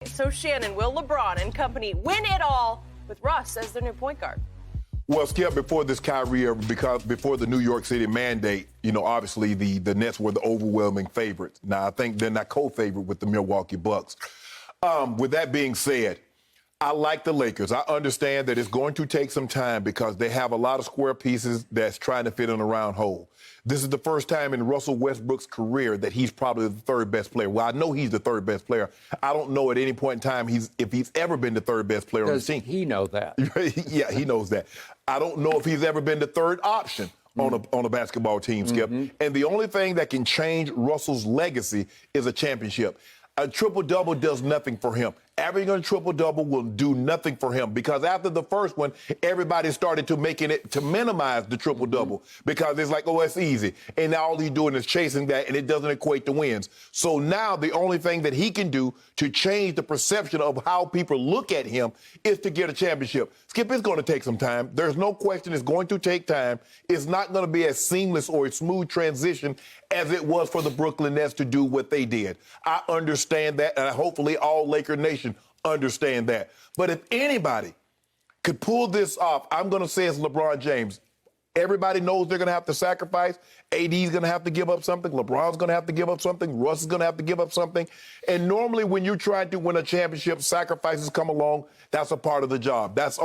So, Shannon, will LeBron and company win it all with Russ as their new point guard? Well, Skip, before this Kyrie era, because before the New York City mandate, obviously the Nets were the overwhelming favorites. Now, I think they're not co-favorite with the Milwaukee Bucks. With that being said, I like the Lakers. I understand that it's going to take some time because they have a lot of square pieces that's trying to fit in a round hole. This is the first time in Russell Westbrook's career that he's probably the third best player. Well, I know he's the third best player. I don't know at any point in time if he's ever been the third best player on the team. Does he know that? Yeah, he knows that. I don't know if he's ever been the third option on a basketball team, Skip. And the only thing that can change Russell's legacy is a championship. A triple-double does nothing for him. Averaging a triple-double will do nothing for him because after the first one, everybody started to making it to minimize the triple-double because it's like, oh, it's easy. And now all he's doing is chasing that, and it doesn't equate to wins. So now the only thing that he can do to change the perception of how people look at him is to get a championship. Skip, it's going to take some time. There's no question it's going to take time. It's not going to be as seamless or a smooth transition as it was for the Brooklyn Nets to do what they did. I understand that, and hopefully all Laker Nation understand that. But if anybody could pull this off, I'm going to say it's LeBron James. Everybody knows they're going to have to sacrifice. AD's going to have to give up something. LeBron's going to have to give up something. Russ is going to have to give up something. And normally when you're trying to win a championship, sacrifices come along. That's a part of the job. That's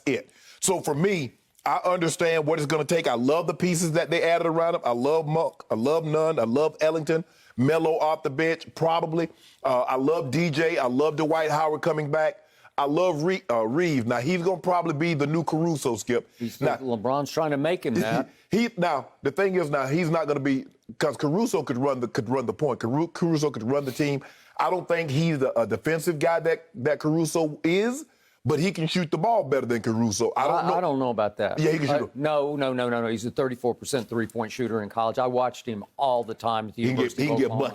it. So for me, I understand what it's going to take. I love the pieces that they added around him. I love Monk. I love Nunn. I love Ellington. Melo off the bench, probably. I love DJ. I love Dwight Howard coming back. I love Reeves. Now, he's going to probably be the new Caruso, Skip. LeBron's trying to make him that. Now, the thing is now, he's not going to be, because Caruso could run the point. Caruso could run the team. I don't think he's a defensive guy that Caruso is, but he can shoot the ball better than Caruso. I don't know about that. Yeah, he can shoot. No. He's a 34% three-point shooter in college. I watched him all the time at the University of Oklahoma.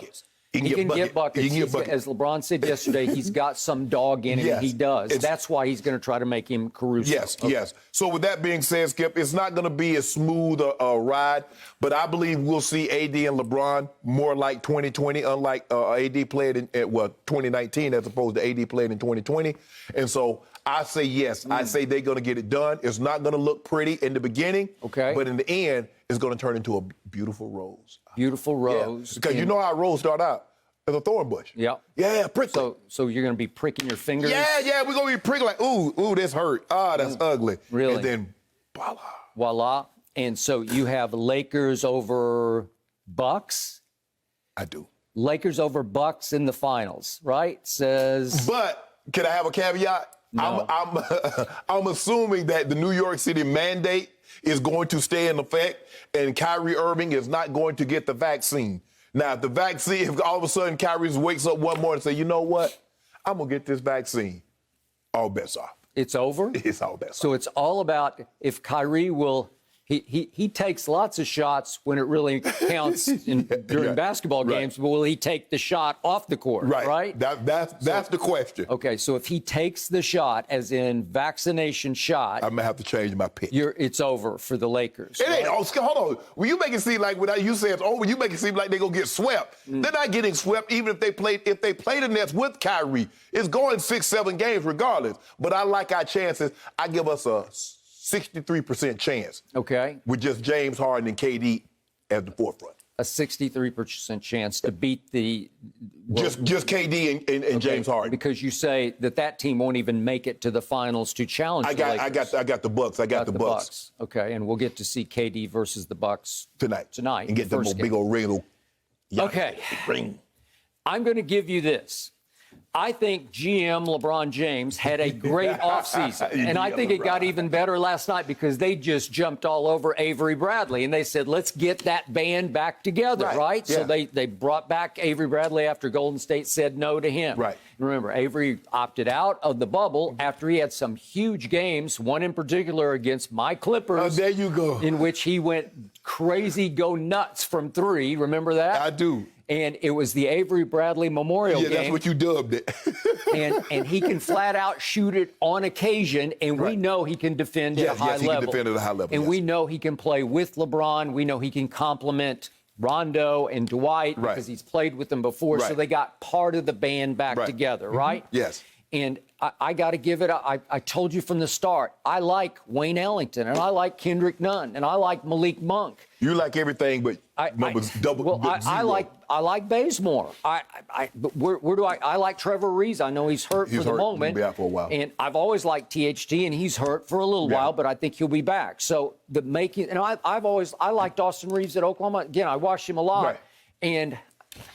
He can get buckets. He can get buckets. As LeBron said yesterday, he's got some dog in him, and he does. That's why he's going to try to make him Caruso. Yes. So with that being said, Skip, it's not going to be a smooth ride, but I believe we'll see AD and LeBron more like 2020, unlike AD played in 2019 as opposed to AD played in 2020. And so I say yes. I say they're going to get it done. It's not going to look pretty in the beginning, but in the end, it's going to turn into a beautiful rose. Beautiful rose. Because you know how a rose start out? As a thorn bush. Yeah. Yeah, prickly. So you're going to be pricking your fingers? Yeah, we're going to be pricking like, ooh, this hurt. That's ugly. Really? And then, voila. And so you have Lakers over Bucks? I do. Lakers over Bucks in the finals, right? But can I have a caveat? No. I'm assuming that the New York City mandate is going to stay in effect and Kyrie Irving is not going to get the vaccine. Now, if all of a sudden Kyrie wakes up one morning and say, you know what? I'm going to get this vaccine. All bets off. It's over? It's all bets off. So it's all about if Kyrie will... He takes lots of shots when it really counts during basketball games, but will he take the shot off the court, right? That's the question. Okay, so if he takes the shot, as in vaccination shot... I'm going to have to change my pick. It's over for the Lakers. It ain't. Hold on. Well, you make it seem like when you say it's over, you make it seem like they're going to get swept. They're not getting swept even if they play the Nets with Kyrie. It's going 6-7 games regardless. But I like our chances. I give us a 63% chance. Okay. With just James Harden and KD at the forefront. A 63% chance to beat the... Just KD and James Harden. Because you say that team won't even make it to the finals to challenge the Lakers. I got the Bucks. I got the Bucks. Okay, and we'll get to see KD versus the Bucks tonight. And get the big old ring. Okay. Ring. I'm going to give you this. I think GM LeBron James had a great offseason. And I think it got even better last night because they just jumped all over Avery Bradley. And they said, let's get that band back together, right? Yeah. So they brought back Avery Bradley after Golden State said no to him. Right. Remember, Avery opted out of the bubble after he had some huge games, one in particular against my Clippers. There you go. In which he went crazy, go nuts from three. Remember that? I do. And it was the Avery Bradley Memorial Game. Yeah, that's what you dubbed it. and he can flat out shoot it on occasion, and we know he can defend at a high level. He can defend at a high level. And we know he can play with LeBron. We know he can complement Rondo and Dwight because he's played with them before. So they got part of the band back together, right? Yes. And I got to give it, I told you from the start, I like Wayne Ellington, and I like Kendrick Nunn, and I like Malik Monk. You like everything but I like Bazemore. But where do I like Trevor Reeves. I know he's hurt for the moment. He'll be out for a while. And I've always liked THT, and he's hurt for a little while, but I think he'll be back. So I liked Austin Reeves at Oklahoma. Again, I watched him a lot. And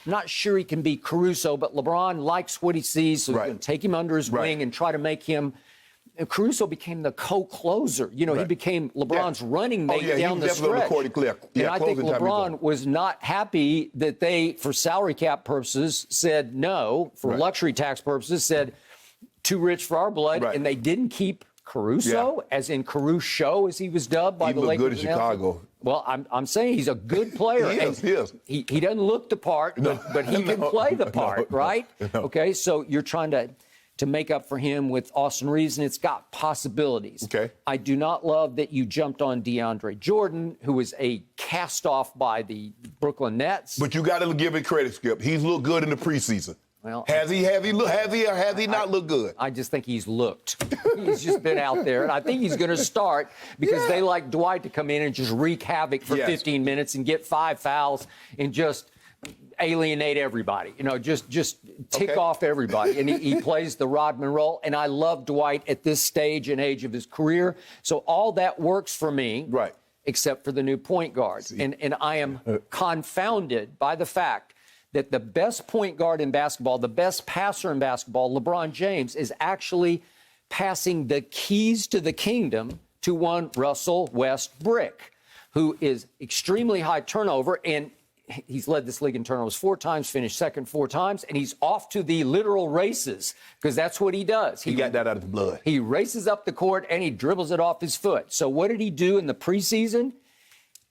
I'm not sure he can be Caruso, but LeBron likes what he sees, so he's going to take him under his wing and try to make him. And Caruso became the co-closer. You know, he became LeBron's running mate down the stretch. And I think LeBron was not happy that they, for salary cap purposes, said no, for luxury tax purposes, said too rich for our blood, and they didn't keep Caruso, as in Caruso, as he was dubbed by the Lakers. He looked good in Chicago. Well, I'm saying he's a good player. He is. He doesn't look the part, but he can play the part, right? Okay, so you're trying to make up for him with Austin Reeves, and it's got possibilities. Okay. I do not love that you jumped on DeAndre Jordan, who was a cast-off by the Brooklyn Nets. But you got to give it credit, Skip. He's looked good in the preseason. Well, has he not looked good? I just think he's looked. He's just been out there, and I think he's going to start because they like Dwight to come in and just wreak havoc for 15 minutes and get 5 fouls and just alienate everybody. You know, just tick off everybody. And he plays the Rodman role, and I love Dwight at this stage and age of his career. So all that works for me, except for the new point guard. And I am confounded by the fact that the best point guard in basketball, the best passer in basketball, LeBron James, is actually passing the keys to the kingdom to one Russell Westbrook, who is extremely high turnover, and he's led this league in turnovers 4 times, finished second 4 times, and he's off to the literal races because that's what he does. He got that out of his blood. He races up the court, and he dribbles it off his foot. So what did he do in the preseason?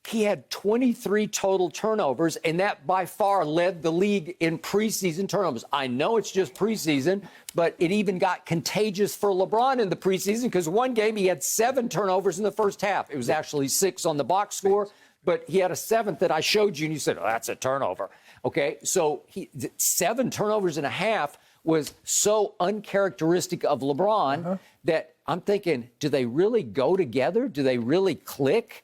He had 23 total turnovers, and that by far led the league in preseason turnovers. I know it's just preseason, but it even got contagious for LeBron in the preseason because one game he had 7 turnovers in the first half. It was actually 6 on the box score, but he had a 7th that I showed you, and you said, oh, that's a turnover. Okay, so 7 turnovers and a half was so uncharacteristic of LeBron that I'm thinking, do they really go together? Do they really click?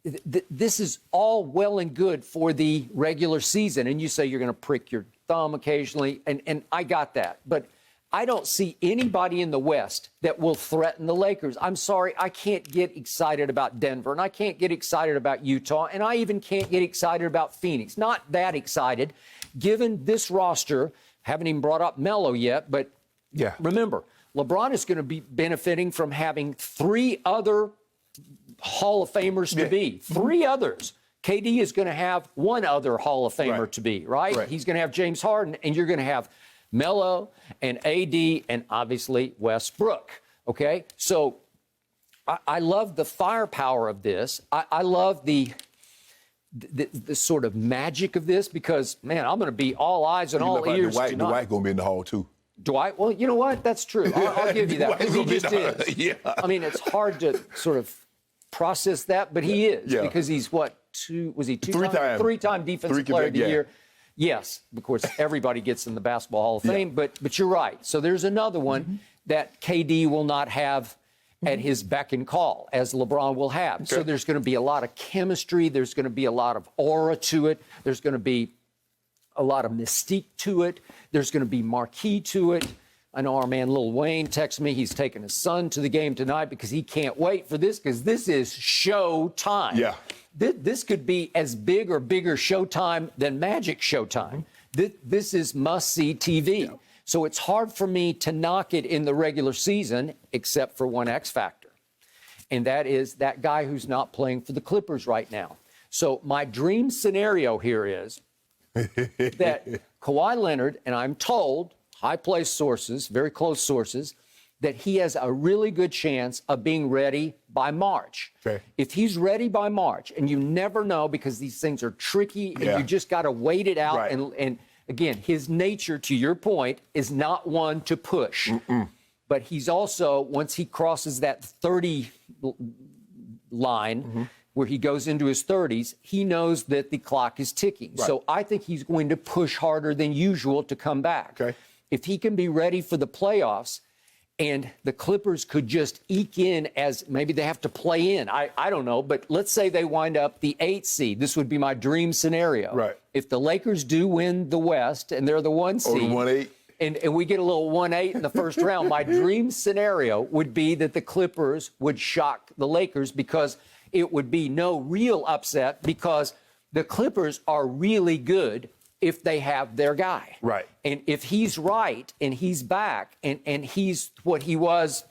This is all well and good for the regular season, and you say you're going to prick your thumb occasionally, and I got that. But I don't see anybody in the West that will threaten the Lakers. I'm sorry, I can't get excited about Denver, and I can't get excited about Utah, and I even can't get excited about Phoenix. Not that excited, given this roster. Haven't even brought up Melo yet, but remember, LeBron is going to be benefiting from having 3 other Hall of Famers to be. 3 others. KD is going to have 1 other Hall of Famer to be, right? He's going to have James Harden, and you're going to have Melo and AD and obviously Westbrook, okay? So I love the firepower of this. I love the sort of magic of this because, man, I'm going to be all eyes and all ears. Dwight going to be in the Hall, too. Dwight, well, you know what? That's true. I'll give you that because he just is. I mean, it's hard to sort of process that, but he is because he's what, 3-time defensive player of the year. Yes, of course, everybody gets in the Basketball Hall of Fame, but you're right. So there's another one that KD will not have at his beck and call, as LeBron will have. So there's going to be a lot of chemistry. There's going to be a lot of aura to it. There's going to be a lot of mystique to it. There's going to be marquee to it. I know our man Lil Wayne texted me. He's taking his son to the game tonight because he can't wait for this because this is show time. Yeah. This could be as big or bigger showtime than Magic Showtime. This is must-see TV. Yeah. So it's hard for me to knock it in the regular season, except for one X factor. And that is that guy who's not playing for the Clippers right now. So my dream scenario here is that Kawhi Leonard, and I'm told, high-placed sources, very close sources, that he has a really good chance of being ready by March. Okay. If he's ready by March, and you never know because these things are tricky and you just got to wait it out. Right. And again, his nature, to your point, is not one to push. But he's also, once he crosses that 30 line, where he goes into his 30s, he knows that the clock is ticking. Right. So I think he's going to push harder than usual to come back. Okay. If he can be ready for the playoffs, and the Clippers could just eke in as maybe they have to play in. I don't know, but let's say they wind up the 8th seed. This would be my dream scenario. Right. If the Lakers do win the West and they're the 1 seed. Or the 1-8. And we get a little 1-8 in the first round, my dream scenario would be that the Clippers would shock the Lakers because it would be no real upset because the Clippers are really good if they have their guy. Right. And if he's right and he's back and he's what he was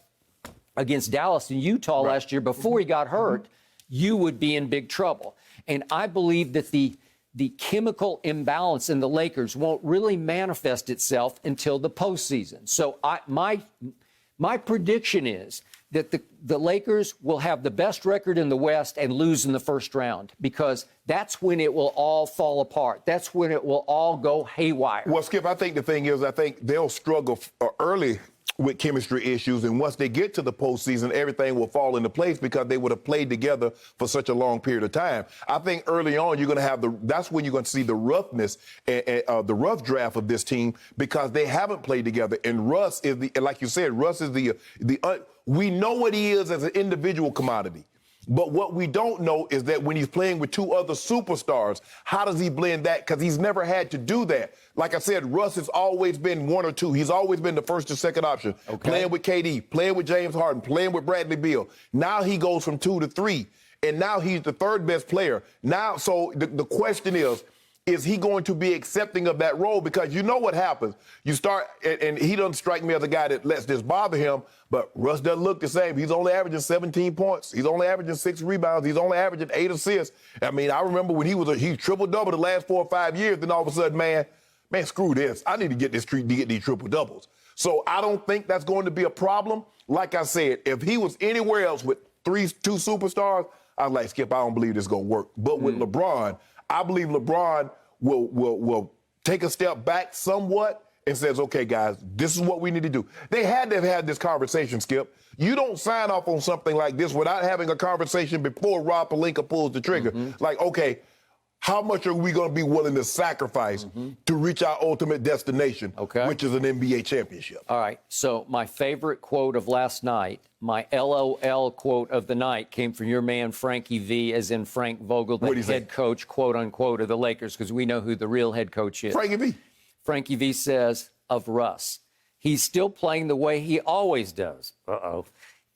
against Dallas and Utah last year before he got hurt, you would be in big trouble. And I believe that the chemical imbalance in the Lakers won't really manifest itself until the postseason. So my prediction is that the Lakers will have the best record in the West and lose in the first round because that's when it will all fall apart. That's when it will all go haywire. Well, Skip, I think the thing is, I think they'll struggle early with chemistry issues, and once they get to the postseason, everything will fall into place because they would have played together for such a long period of time. I think early on you're going to have that's when you're going to see the roughness and the rough draft of this team because they haven't played together. And Russ is like you said, Russ is we know what he is as an individual commodity. But what we don't know is that when he's playing with two other superstars, how does he blend that? Because he's never had to do that. Like I said, Russ has always been one or two. He's always been the first or second option. Okay. Playing with KD, playing with James Harden, playing with Bradley Beal. Now he goes from 2 to 3, and now he's the third best player. Now, so the question is he going to be accepting of that role? Because you know what happens. You start, and he doesn't strike me as a guy that lets this bother him, but Russ doesn't look the same. He's only averaging 17 points. He's only averaging 6 rebounds. He's only averaging 8 assists. I mean, I remember when he triple-doubled the last 4 or 5 years, then all of a sudden, man, screw this. I need to get these triple-doubles. So I don't think that's going to be a problem. Like I said, if he was anywhere else with 2 superstars, I was like, Skip, I don't believe this is going to work. But with LeBron, I believe LeBron will take a step back somewhat and says, okay, guys, this is what we need to do. They had to have had this conversation, Skip. You don't sign off on something like this without having a conversation before Rob Pelinka pulls the trigger. Like, okay, how much are we going to be willing to sacrifice to reach our ultimate destination, which is an NBA championship? All right. So my favorite quote of last night, my LOL quote of the night, came from your man Frankie V, as in Frank Vogel, the head coach, quote unquote, of the Lakers, because we know who the real head coach is. Frankie V. Frankie V says of Russ, he's still playing the way he always does.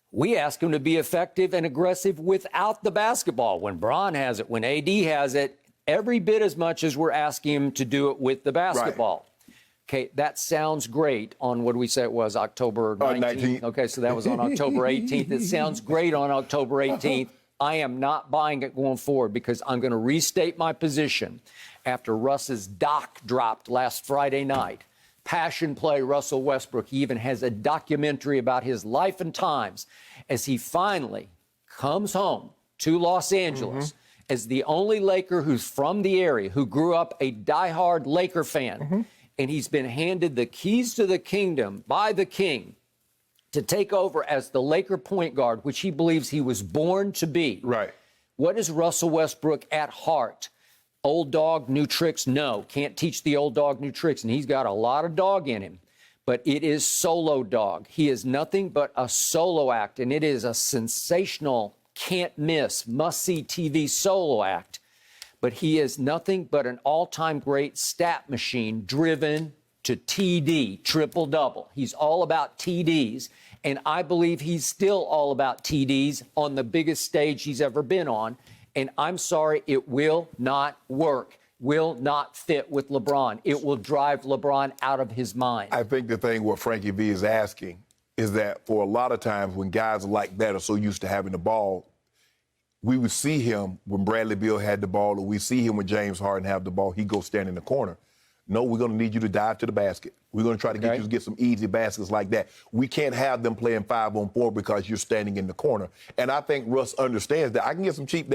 We ask him to be effective and aggressive without the basketball. When Bron has it, when AD has it, every bit as much as we're asking him to do it with the basketball. Right. Okay, that sounds great on, what did we say it was, October 19th? Okay, so that was on October 18th. It sounds great on October 18th. I am not buying it going forward because I'm going to restate my position. After Russ's doc dropped last Friday night, passion play Russell Westbrook, he even has a documentary about his life and times as he finally comes home to Los Angeles as the only Laker who's from the area, who grew up a diehard Laker fan. And he's been handed the keys to the kingdom by the king to take over as the Laker point guard, which he believes he was born to be. Right. What is Russell Westbrook at heart? Old dog, new tricks? No, can't teach the old dog new tricks. And he's got a lot of dog in him. But it is solo dog. He is nothing but a solo act. And it is a sensational, can't miss, must-see TV solo act. But he is nothing but an all-time great stat machine driven to TD, triple-double. He's all about TDs, and I believe he's still all about TDs on the biggest stage he's ever been on. And I'm sorry, it will not work, will not fit with LeBron. It will drive LeBron out of his mind. I think the thing what Frankie V is asking is that for a lot of times when guys like that are so used to having the ball, we would see him when Bradley Beal had the ball, or we see him when James Harden have the ball, he goes stand in the corner. No, we're going to need you to dive to the basket. We're going to try to get you to get some easy baskets like that. We can't have them playing 5-on-4 because you're standing in the corner. And I think Russ understands that. I can get some cheap.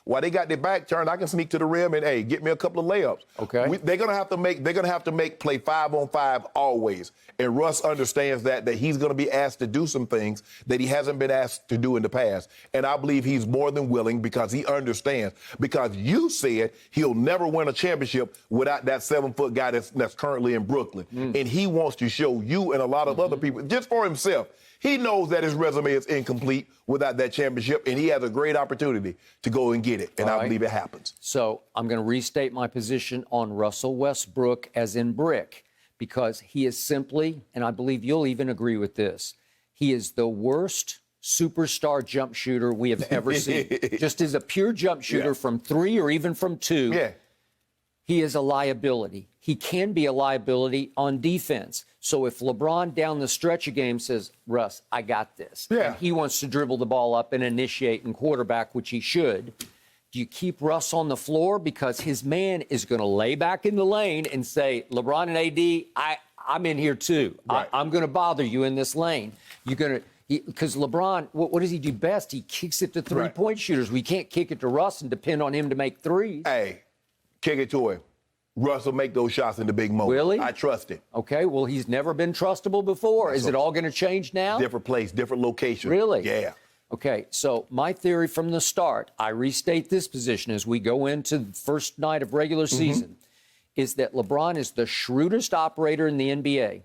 While they got their back turned, I can sneak to the rim and get me a couple of layups. Okay. They're going to have to make play 5-on-5 always. And Russ understands that he's going to be asked to do some things that he hasn't been asked to do in the past. And I believe he's more than willing because he understands. Because you said he'll never win a championship without that 7-foot guy that's currently in Brooklyn. And he wants to show you and a lot of other people, just for himself, he knows that his resume is incomplete without that championship, and he has a great opportunity to go and get it. And I believe it happens. So I'm going to restate my position on Russell Westbrook as in brick, because he is simply, and I believe you'll even agree with this, he is the worst superstar jump shooter we have ever seen. Just as a pure jump shooter from 3 or even from 2. He is a liability. He can be a liability on defense. So if LeBron down the stretch of game says, Russ, I got this, and he wants to dribble the ball up and initiate and quarterback, which he should, do you keep Russ on the floor? Because his man is going to lay back in the lane and say, LeBron and AD, I'm in here too. Right. I'm going to bother you in this lane. You're going to... Because LeBron, what does he do best? He kicks it to three-point shooters. We can't kick it to Russ and depend on him to make threes. Hey, kick it to him. Russ will make those shots in the big moment. Really? I trust him. Okay, well, he's never been trustable before. Is it all going to change now? Different place, different location. Really? Yeah. Okay, so my theory from the start, I restate this position as we go into the first night of regular season, is that LeBron is the shrewdest operator in the NBA.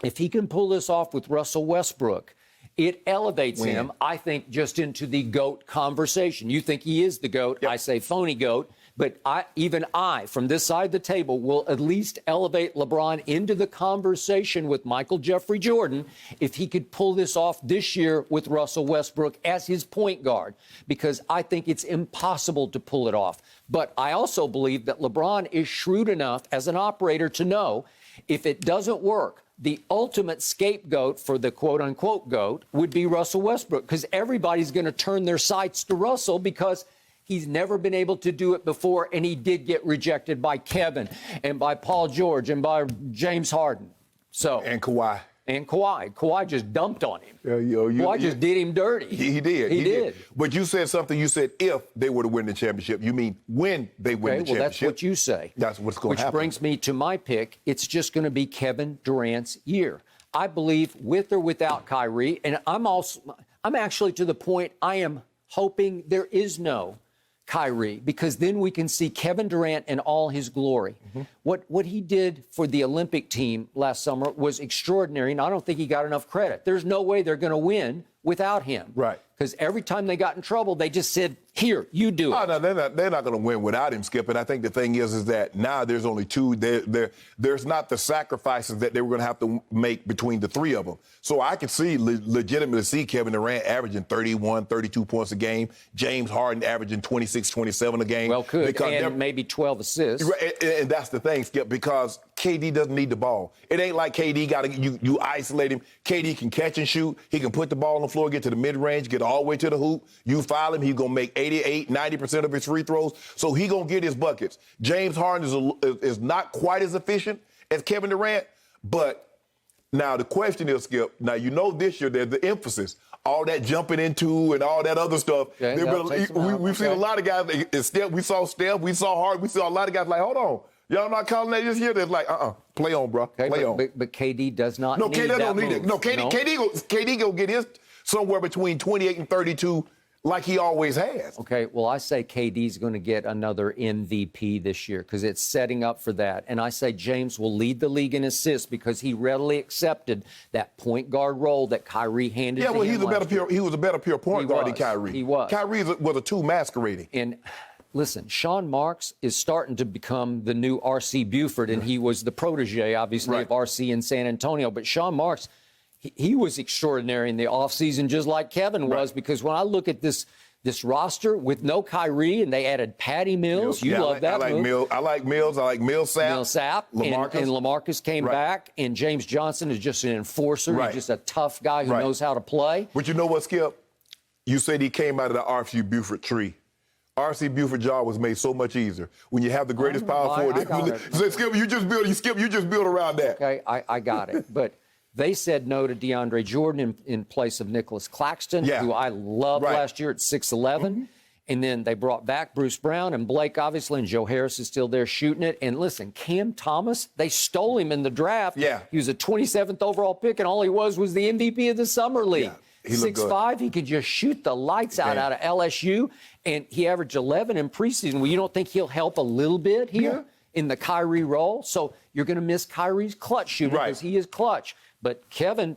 If he can pull this off with Russell Westbrook, it elevates him, I think, just into the GOAT conversation. You think he is the GOAT. I say phony GOAT. But even I, from this side of the table, will at least elevate LeBron into the conversation with Michael Jeffrey Jordan if he could pull this off this year with Russell Westbrook as his point guard, because I think it's impossible to pull it off. But I also believe that LeBron is shrewd enough as an operator to know if it doesn't work, the ultimate scapegoat for the quote-unquote GOAT would be Russell Westbrook, because everybody's going to turn their sights to Russell because he's never been able to do it before, and he did get rejected by Kevin and by Paul George and by James Harden. And Kawhi. And Kawhi. Kawhi just dumped on him. Kawhi just did him dirty. He did. He did. But you said something. You said if they were to win the championship. You mean when they win the championship. Well, that's what you say. That's what's going to happen. Which brings me to my pick. It's just going to be Kevin Durant's year. I believe with or without Kyrie, and I'm actually to the point I am hoping there is no Kyrie, because then we can see Kevin Durant in all his glory. What he did for the Olympic team last summer was extraordinary, and I don't think he got enough credit. There's no way they're going to win without him. Right. Because every time they got in trouble, they just said, here, you do it. Oh, no, they're not going to win without him, Skip. And I think the thing is that now there's only two. There's not the sacrifices that they were going to have to make between the three of them. So I could legitimately see Kevin Durant averaging 31, 32 points a game, James Harden averaging 26, 27 a game. Well, and maybe 12 assists. And that's the thing, Skip, because KD doesn't need the ball. It ain't like KD got to you isolate him. KD can catch and shoot. He can put the ball on the floor, get to the mid-range, get all the way to the hoop. You foul him, he's going to make 88, 90% of his free throws. So he going to get his buckets. James Harden is not quite as efficient as Kevin Durant, but now the question is, Skip, now you know this year there's the emphasis. All that jumping into and all that other stuff. Okay, we've seen a lot of guys. We saw Steph, we saw Harden, we saw a lot of guys like, hold on. Y'all not calling that this year? They're like, play on, bro. Okay, play on. But KD does not need that. No, KD don't need move. it. No, KD go get his somewhere between 28 and 32 like he always has. Okay, well, I say KD's going to get another MVP this year because it's setting up for that. And I say James will lead the league in assists because he readily accepted that point guard role that Kyrie handed to him. Yeah, well, he was a better pure point guard than Kyrie. He was. Kyrie was a two masquerading. And listen, Sean Marks is starting to become the new R.C. Buford, and he was the protege, obviously, of R.C. in San Antonio. But Sean Marks, he was extraordinary in the offseason, just like Kevin was, because when I look at this roster with no Kyrie, and they added Patty Mills. You love that move. I like Mills. I like Millsap. LaMarcus. And LaMarcus came back, and James Johnson is just an enforcer. He's just a tough guy who knows how to play. But you know what, Skip? You said he came out of the R.C. Buford tree. R.C. Buford's job was made so much easier when you have the greatest power forward. I got it. So, Skip, you just build around that. Okay, I got it. But they said no to DeAndre Jordan in place of Nicholas Claxton, who I loved last year at 6'11". And then they brought back Bruce Brown and Blake, obviously, and Joe Harris is still there shooting it. And listen, Cam Thomas, they stole him in the draft. Yeah. He was a 27th overall pick, and all he was the MVP of the Summer League. Yeah, he looked good. 6'5", he could just shoot the lights out of LSU. And he averaged 11 in preseason. Well, you don't think he'll help a little bit here in the Kyrie role? So you're going to miss Kyrie's clutch shooting because he is clutch. But Kevin,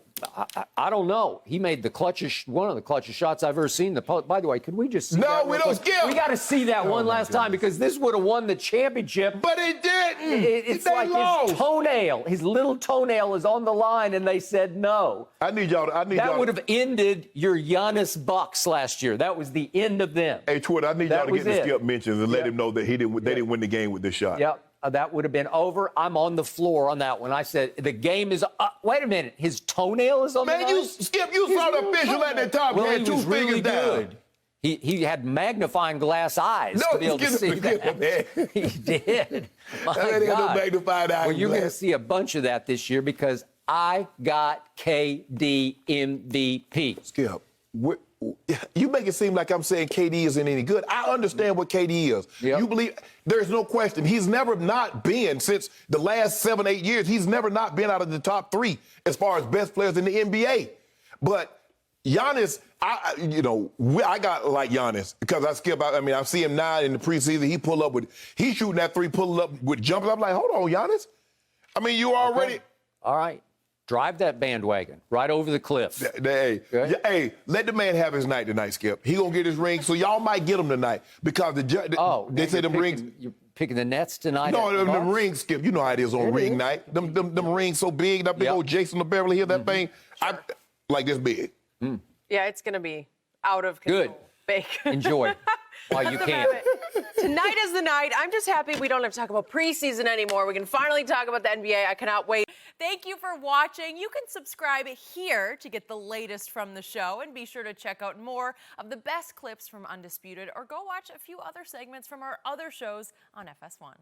I don't know. He made one of the clutchest shots I've ever seen. By the way, could we just see that? No, we don't skip. We got to see that one last time because this would have won the championship. But it didn't. It's like his toenail, his little toenail is on the line, and they said no. I need y'all. That would have ended your Giannis Bucks last year. That was the end of them. Hey, Twitter, I need y'all to get the Skip mentions and let him know that they didn't win the game with this shot. Yep. That would have been over. I'm on the floor on that one. I said, the game is wait a minute. His toenail is on the line? Man, Skip, you saw the official at the top. Well, he had he two was fingers really down. good. He had magnifying glass eyes to be able to see that. He did. My God. Magnified eyes. Well, you're going to see a bunch of that this year because I got KD MVP. Skip, you make it seem like I'm saying KD isn't any good. I understand what KD is. Yep. You believe there's no question. He's never not been since the last 7-8 years. He's never not been out of the top 3 as far as best players in the NBA. But Giannis, I got like Giannis because I see him now in the preseason. He's shooting that 3, pulling up with jumpers. I'm like, hold on, Giannis. I mean, you already. Okay. All right. Drive that bandwagon right over the cliff. Hey, let the man have his night tonight, Skip. He gonna get his ring, so y'all might get him tonight because they say them rings. You're picking the Nets tonight. No, them rings, Skip. You know how it is on ring night. Them rings so big, that big old Jason Beverly Hill, that thing, like this big. Yeah, it's gonna be out of control. Good. Big. Enjoy while you can. Tonight is the night. I'm just happy we don't have to talk about preseason anymore. We can finally talk about the NBA. I cannot wait. Thank you for watching. You can subscribe here to get the latest from the show, and be sure to check out more of the best clips from Undisputed, or go watch a few other segments from our other shows on FS1.